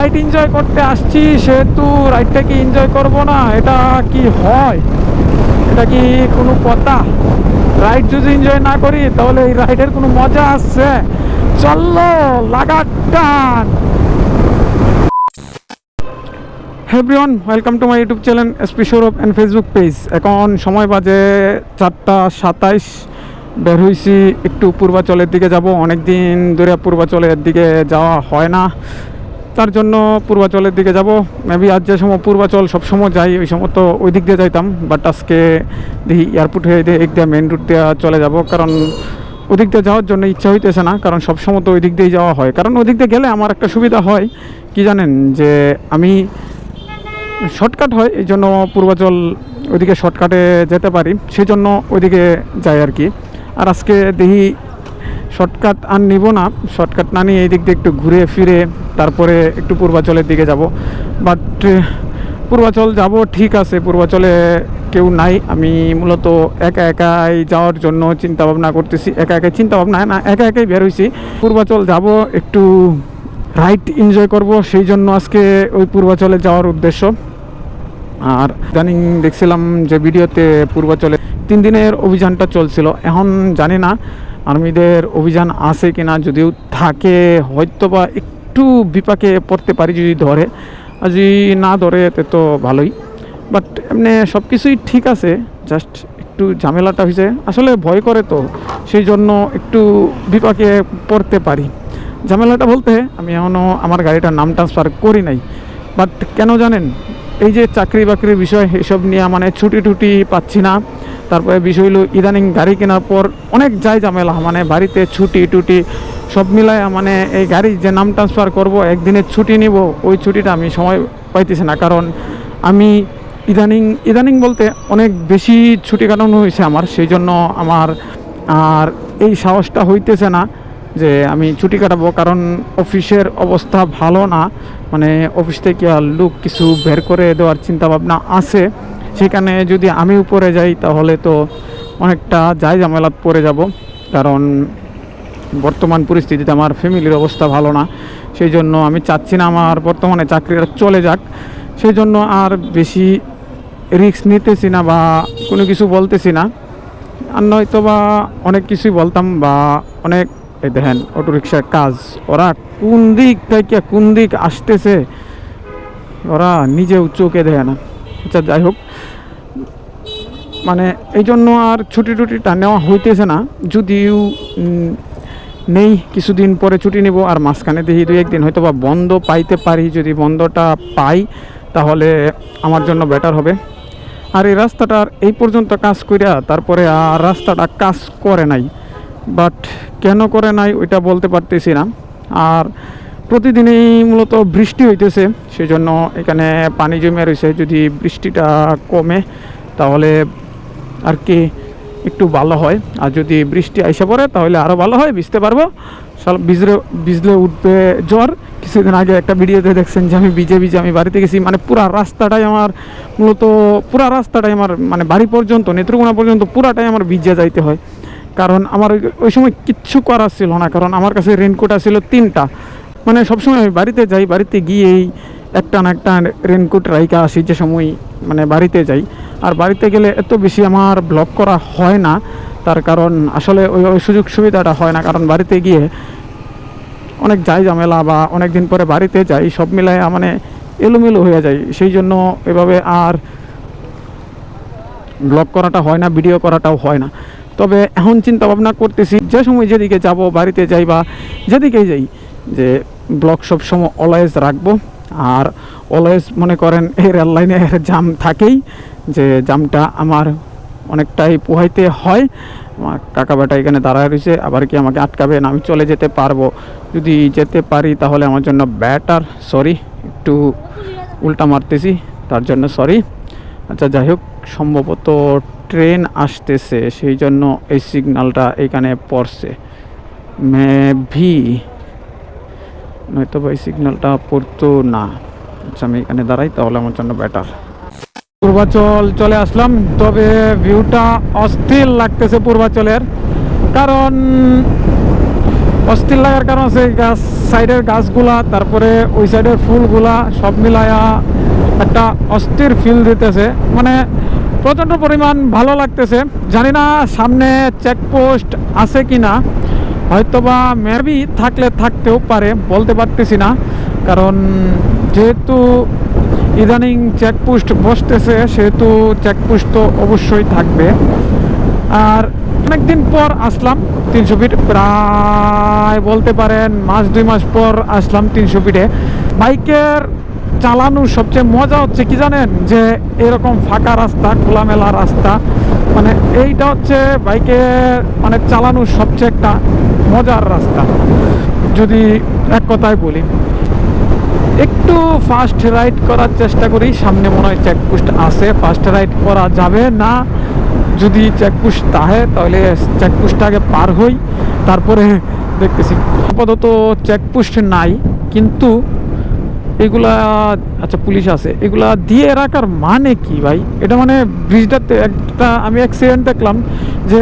Ride enjoy করতে আসছি, সেহেতু রাইডটা কি এনজয় করব না? এটা কি হয়? এটা কি কোনো কথা? রাইড যদি এনজয় না করি তাহলে এই রাইডের কোনো মজা আছে? চলো লাগা টান। Everyone, welcome to my YouTube channel SP Sourav and Facebook page. এখন সময় বাজে 4:27। বের হয়েছি একটু পূর্বাচলের দিকে যাব। অনেক দিন ধরে পূর্বাচলের দিকে যাওয়া হয় না, তার জন্য পূর্বাচলের দিকে যাব। মেবি আজ যে সময় পূর্বাচল সবসময় যাই, ওই সময় তো ওই দিক দিয়ে যাইতাম, বাট আজকে দেখি এয়ারপোর্ট হয়ে দিক দিয়ে মেন রুট দিয়ে চলে যাব। কারণ ওই দিক দিয়ে যাওয়ার জন্য ইচ্ছা হইতেছে না, কারণ সবসময় তো ওই দিক দিয়েই যাওয়া হয়। কারণ ওই দিক দিয়ে গেলে আমার একটা সুবিধা হয় কি জানেন, যে আমি শর্টকাট হয়, এই জন্য পূর্বাচল ওইদিকে শর্টকাটে যেতে পারি, সেই জন্য ওইদিকে যাই আর কি। আর আজকে দেখি শর্টকাট আর নিব না, শর্টকাট না নিয়ে এই দিক দিয়ে একটু ঘুরে ফিরে তারপরে একটু পূর্বাচলের দিকে যাব। বাট পূর্বাচল যাব ঠিক আছে, পূর্বাচলে কেউ নাই, আমি মূলত একা একাই যাওয়ার জন্য চিন্তা ভাবনা করতেছি। একা একাই চিন্তা ভাবনা না, একা একাই বের হয়েছি। পূর্বাচল যাব, একটু রাইড এনজয় করব, সেই জন্য আজকে ওই পূর্বাচলে যাওয়ার উদ্দেশ্য। আর ইদানিং দেখছিলাম যে ভিডিওতে পূর্বাচলে 3 দিনের অভিযানটা চলছিল। এখন জানি না আর্মিদের অভিযান আছে কিনা, যদিও থাকে হয়তো বা একটু বিপাকে পড়তে পারি যদি ধরে, আর যদি না ধরে এতে তো ভালোই। বাট এমনি সব কিছুই ঠিক আছে, জাস্ট একটু ঝামেলাটা হয়েছে, আসলে ভয় করে তো, সেই জন্য একটু বিপাকে পড়তে পারি। ঝামেলাটা বলতে আমি এখনও আমার গাড়িটার নাম ট্রান্সফার করি নাই। বাট কেন জানেন, এই যে চাকরি বাকরির বিষয়, এসব নিয়ে মানে ছুটি টুটি পাচ্ছি না। তারপরে বিষয় হলো ইদানিং গাড়ি কেনার পর অনেক ঝামেলা, মানে বাড়িতে ছুটি টুটি সব মিলায়, মানে এই গাড়ি যে নাম ট্রান্সফার করব, একদিনের ছুটি নিব, ওই ছুটিটা আমি সময় পাইতেছি না। কারণ আমি ইদানিং বলতে অনেক বেশি ছুটি কাটানো হয়েছে আমার, সেই জন্য আমার আর এই সাহসটা হইতেছে না যে আমি ছুটি কাটাবো। কারণ অফিসের অবস্থা ভালো না, মানে অফিস থেকে লোক কিছু বের করে দেওয়ার চিন্তাভাবনা আছে। সেখানে যদি আমি উপরে যাই তাহলে তো অনেকটা ঝামেলাত পড়ে যাব। কারণ বর্তমান পরিস্থিতিতে আমার ফ্যামিলির অবস্থা ভালো না, সেই জন্য আমি চাচ্ছি না আমার বর্তমানে চাকরিটা চলে যাক। সেই জন্য আর বেশি রিস্ক নিতেছি না বা কোনো কিছু বলতেছি না। আর নয়তো বা অনেক কিছুই বলতাম, বা অনেক, এই দেখেন অটোরিকশার কাজ, ওরা কোন দিক থেকে কোন দিক আসতেছে ওরা নিজেও চোখে দেখে না। আচ্ছা যাই হোক, মানে এই জন্য আর ছুটি টুটিটা নেওয়া হইতেছে না। যদিও নেই, কিছুদিন পরে ছুটি নেব, আর মাঝখানে দেখি 2-1 দিন হয়তো বা বন্ধ পাইতে পারি। যদি বন্ধটা পাই তাহলে আমার জন্য বেটার হবে। আর এই রাস্তাটার এই পর্যন্ত কাজ করিয়া তারপরে আর রাস্তাটা কাজ করে নাই। বাট কেন করে নাই ওইটা বলতে পারতেছি না। আর প্রতিদিনই মূলত বৃষ্টি হইতেছে, সেই জন্য এখানে পানি জমে রয়েছে। যদি বৃষ্টিটা কমে তাহলে আর কি একটু ভালো হয়, আর যদি বৃষ্টি আইসা পড়ে তাহলে আরও ভালো হয়, ভিজতে পারবো। ভিজলে উঠবে জ্বর। কিছুদিন আগে একটা ভিডিওতে দেখছেন যে আমি ভিজে আমি বাড়িতে গেছি, মানে পুরা রাস্তাটাই আমার মানে বাড়ি পর্যন্ত, নেত্রকোনা পর্যন্ত পুরাটাই আমার ভিজে যাইতে হয়। কারণ আমার ওই সময় কিচ্ছু করার ছিল না, কারণ আমার কাছে রেনকোট ছিল 3টা। মানে সবসময় আমি বাড়িতে যাই, বাড়িতে গিয়েই একটা না একটা রেনকোট রাইকা আসি যে সময় মানে বাড়িতে যাই। আর বাড়িতে গেলে এত বেশি আমার ব্লগ করা হয় না, তার কারণ আসলে ওই সুযোগ সুবিধাটা হয় না। কারণ বাড়িতে গিয়ে অনেক ঝামেলা, বা অনেক দিন পরে বাড়িতে যাই, সব মিলায় মানে এলোমেলো হয়ে যায়, সেই জন্য এভাবে আর ব্লগ করাটা হয় না, ভিডিও করাটাও হয় না। তবে এখন চিন্তা ভাবনা করতেছি যে সময় যেদিকে যাব, বাড়িতে যাই বা যেদিকেই যাই, যে ব্লগ সবসময় অলওয়েজ রাখবো। আর অলওয়েজ মনে করেন এই রেল লাইনের জাম থাকেই, যে জামটা আমার অনেকটাই পোহাইতে হয়। আমার কাকা বেটা এখানে দাঁড়ায় রয়েছে, আবার কি আমাকে আটকাবে না? আমি চলে যেতে পারবো, যদি যেতে পারি তাহলে আমার জন্য বেটার। সরি, একটু উল্টা মারতেছি, তার জন্য সরি। আচ্ছা যাই হোক, সম্ভবত ট্রেন আসতেছে, সেই জন্য এই সিগন্যালটা এখানে পড়ছে। মেবি নয়তো বা এই সিগন্যালটা পড়তো না। আচ্ছা আমি এখানে দাঁড়াই, তাহলে আমার জন্য বেটার। পূর্বাচল চলে আসলাম, তবে ভিউটা অস্থির লাগতেছে পূর্বাচলের। কারণ অস্থির লাগার কারণ আছে এই গাছ, সাইডের গাছগুলা, তারপরে ওই সাইডের ফুলগুলা সব মিলায়া একটা অস্থির ফিল দিতেছে, মানে প্রচণ্ড পরিমাণ ভালো লাগতেছে। জানি না সামনে চেকপোস্ট আছে কি না, হয়তোবা মেবি থাকলে থাকতেও পারে, বলতে পারতেছি না। কারণ যেহেতু ইদানিং চেকপোস্ট বসতেছে, সেহেতু চেকপোস্ট তো অবশ্যই থাকবে। আর অনেকদিন পর আসলাম 300 ফিট, প্রায় বলতে পারেন মাস 2 মাস পর আসলাম 300 ফিটে। বাইকের চালানোর সবচেয়ে মজা হচ্ছে কি জানেন, যে এরকম ফাঁকা রাস্তা, খোলামেলা রাস্তা, মানে এইটা হচ্ছে বাইকের মানে চালানোর সবচেয়ে একটা মজার রাস্তা। যদি এক কথায় বলি, একটু ফাস্ট রাইড করার চেষ্টা করি, সামনে মনে হয় চেকপোস্ট আছে, ফাস্ট রাইড করা যাবে না। যদি চেকপোস্ট থাকে তাহলে চেকপোস্টটাকে পার হই, তারপরে দেখতেছি। আপাতত চেকপোস্ট নাই, কিন্তু এগুলা আচ্ছা পুলিশ আছে, এগুলা দিয়ে রাখার মানে কি ভাই? এটা মানে ব্রিজটাতে একটা আমি অ্যাক্সিডেন্ট দেখলাম যে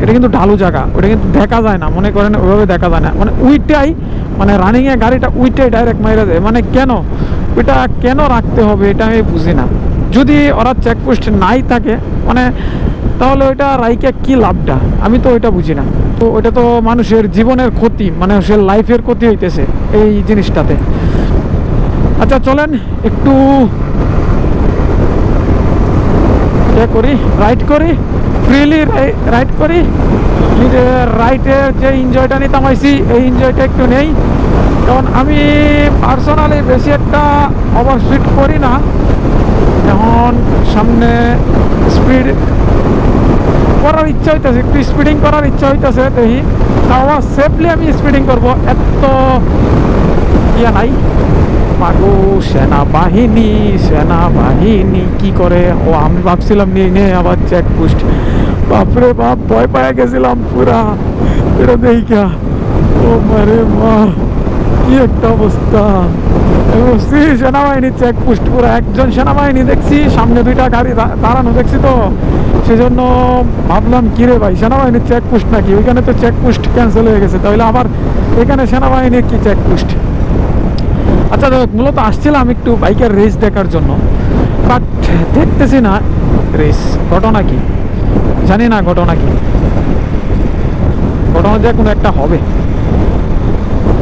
এটা কিন্তু ঢালু জায়গা, ওটা কিন্তু দেখা যায় না, মনে করেন ওইভাবে দেখা যায় না, মানে উইটাই মানে রানিংয়ে গাড়িটা উইটাই ডাইরেক্ট মাইরা দেয়। মানে কেন ওইটা কেন রাখতে হবে এটা আমি বুঝি না। যদি ওরা চেকপোস্ট নাই থাকে মানে তাহলে ওইটা রাইকে কি লাভটা, আমি তো ওইটা বুঝি না। তো ওইটা তো মানুষের জীবনের ক্ষতি, মানুষের লাইফের ক্ষতি হইতেছে এই জিনিসটাতে। আচ্ছা চলেন একটু করি, রাইড করি, ফ্রিলি রাইড করি। নিজের রাইডের যে এনজয়টা নিতাম আইছি, এই এনজয়টা একটু নেই। কারণ আমি পার্সোনালি বেশি একটা ওভারস্পিড করি না। এখন সামনে স্পিড করার ইচ্ছা হইতেছে, একটু স্পিডিং করার ইচ্ছা হইতেছে, দেখি তাও সেফলি আমি স্পিডিং করবো, এত ইয়া নাই। মাগো সেনাবাহিনী, সেনাবাহিনী কি করে? ও আমি ভাবছিলাম নিয়ে আবার চেকপোস্ট, বাপরে বাপ, ভয় পায়ে গেছিলাম পুরা এটা দেখা। ও মারে মা, কি একটা অবস্থা! সেনাবাহিনী চেকপোস্ট, পুরো একজন সেনাবাহিনী দেখছি, সামনে 2টা গাড়ি দাঁড়ানো দেখছি, তো সেজন্য ভাবলাম কিরে ভাই সেনাবাহিনীর চেকপোস্ট নাকি? ওইখানে তো চেকপোস্ট ক্যান্সেল হয়ে গেছে, তাহলে আবার এখানে সেনাবাহিনীর কি চেকপোস্ট? আচ্ছা মূলত আসছিলাম একটু বাইকের রেস দেখার জন্য, বাট দেখতেছি না রেস। ঘটনা কি জানি না, ঘটনা কি, ঘটনা যে কোনো একটা হবে।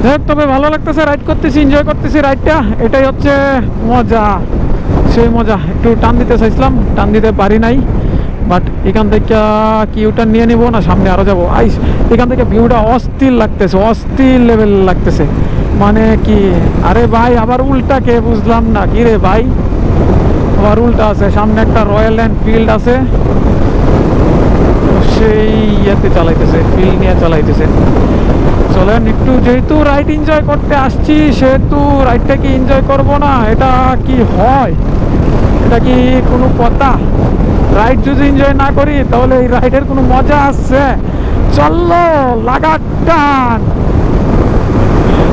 যাই হোক, তবে ভালো লাগতেছে, রাইড করতেছি, এনজয় করতেছি রাইডটা, এটাই হচ্ছে মজা, সেই মজা। একটু টান দিতে চাইছিলাম, টান দিতে পারি নাই, বাট এখান থেকে কি ওটা নিয়ে নিবো না সামনে আরও যাবো। এখান থেকে ভিউটা অস্থির লাগতেছে, অস্থির লেভেল লাগতেছে। মানে কি, আরে ভাই আবার উল্টা কে বুঝলাম না, কি রে ভাই আবার উল্টা আছে। সামনে একটা রয়্যাল এনফিল্ড আছে, সেই ইয়েতে চালাইতেছে, ফিল্ড নিয়ে চালাইতেছে। চলেন একটু, যেহেতু রাইড এনজয় করতে আসছি সেহেতু রাইডটাকে এনজয় করব না, এটা কি হয়? এটা কি কোনো কথা? রাইড যদি এনজয় না করি তাহলে এই রাইডের কোনো মজা আসছে? চললো লাগার টান,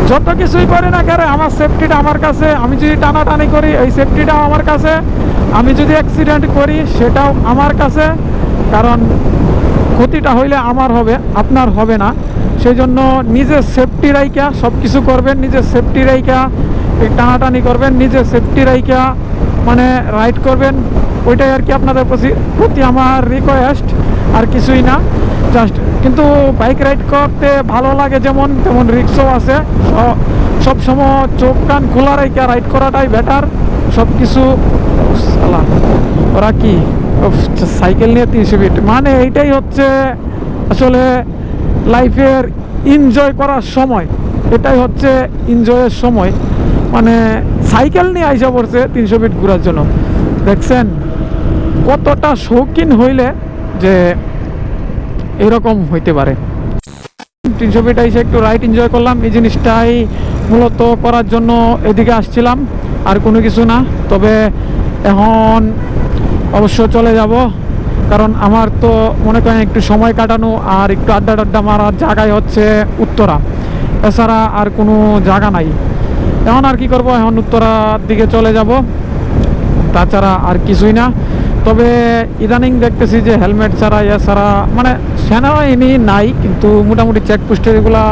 যত কিছুই করি না কেন আমার সেফটিটা আমার কাছে। আমি যদি টানাটানি করি এই সেফটিটাও আমার কাছে, আমি যদি অ্যাক্সিডেন্ট করি সেটাও আমার কাছে, কারণ ক্ষতিটা হইলে আমার হবে, আপনার হবে না। সেই জন্য নিজের সেফটি রাইকা সব কিছু করবেন, নিজের সেফটি রাইকা এই টানাটানি করবেন, নিজের সেফটি রাইকা মানে রাইড করবেন, ওইটাই আর কি আপনাদের প্রতি আমার রিকোয়েস্ট, আর কিছুই না। জাস্ট কিন্তু বাইক রাইড করতে ভালো লাগে যেমন, তেমন রিক্সও আছে। সব সময় চোখ কান খোলা রাইকা রাইড করাটাই বেটার। সব কিছু ওরা কি সাইকেল নিয়ে 300 ফিট, মানে এইটাই হচ্ছে আসলে লাইফের এনজয় করার সময়, এটাই হচ্ছে এনজয়ের সময়। মানে সাইকেল নিয়ে আইসা পড়ছে 300 ফিট ঘোরার জন্য। দেখছেন কতটা শৌখিন হইলে যে এরকম হইতে পারে। 300 ফিট আইসা একটু রাইড এনজয় করলাম, এই জিনিসটাই মূলত করার জন্য এদিকে আসছিলাম, আর কোনো কিছু না। তবে এখন অবশ্য চলে যাব, কারণ আমার তো মনে করেন একটু সময় কাটানো আর একটু আড্ডা মারার জায়গায় হচ্ছে উত্তরা, এছাড়া আর কোনো জায়গা নাই। এখন আর কি করব, এখন উত্তরার দিকে চলে যাব, তাছাড়া আর কিছুই না। তবে ইদানিং দেখতেছি যে হেলমেট ছাড়া এছাড়া মানে সেনাবাহিনী নাই, কিন্তু মোটামুটি চেকপোস্টের এগুলা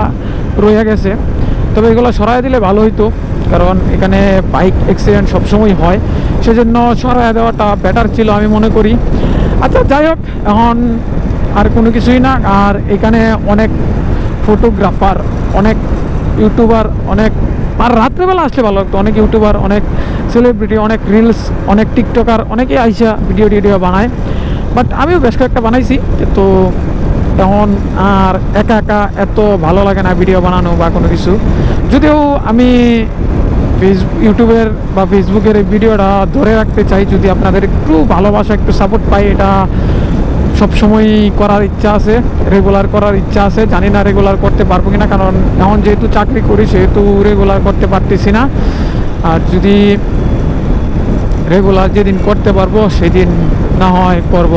রয়ে গেছে। তবে এগুলো সরাই দিলে ভালো হইতো, কারণ এখানে বাইক অ্যাক্সিডেন্ট সবসময় হয়, সেজন্য সরাই দেওয়াটা বেটার ছিল আমি মনে করি। আচ্ছা যাই হোক, এখন আর কোনো কিছুই না। আর এখানে অনেক ফটোগ্রাফার, অনেক ইউটিউবার, অনেক, আর রাত্রেবেলা আসলে ভালো লাগতো, অনেক ইউটিউবার, অনেক সেলিব্রিটি, অনেক রিলস, অনেক টিকটকার, অনেকেই আইসা ভিডিও টিডিও বানায়। বাট আমিও বেশ কয়েকটা বানাইছি, তো এখন আর একা একা এত ভালো লাগে না ভিডিও বানানো বা কোনো কিছু। যদিও আমি ইউটিউবের বা ফেসবুকের এই ভিডিওটা ধরে রাখতে চাই, যদি আপনাদের একটু ভালোবাসা, একটু সাপোর্ট পাই, এটা সবসময় করার ইচ্ছা আছে, রেগুলার করার ইচ্ছা আছে। জানি না রেগুলার করতে পারবো কিনা, কারণ এখন যেহেতু চাকরি করি সেহেতু রেগুলার করতে পারতেছি না। আর যদি রেগুলার যেদিন করতে পারবো সেদিন না হয় করব।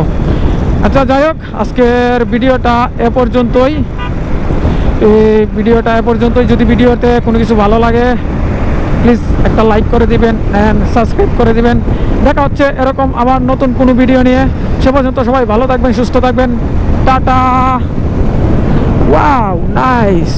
আচ্ছা যাই হোক, আজকের ভিডিওটা এ পর্যন্তই। যদি ভিডিওতে কোনো কিছু ভালো লাগে প্লিজ একটা লাইক করে দিবেন অ্যান্ড সাবস্ক্রাইব করে দিবেন। দেখা হচ্ছে এরকম আবার নতুন কোনো ভিডিও নিয়ে। সে পর্যন্ত সবাই ভালো থাকবেন, সুস্থ থাকবেন। টাটা। Wow, nice.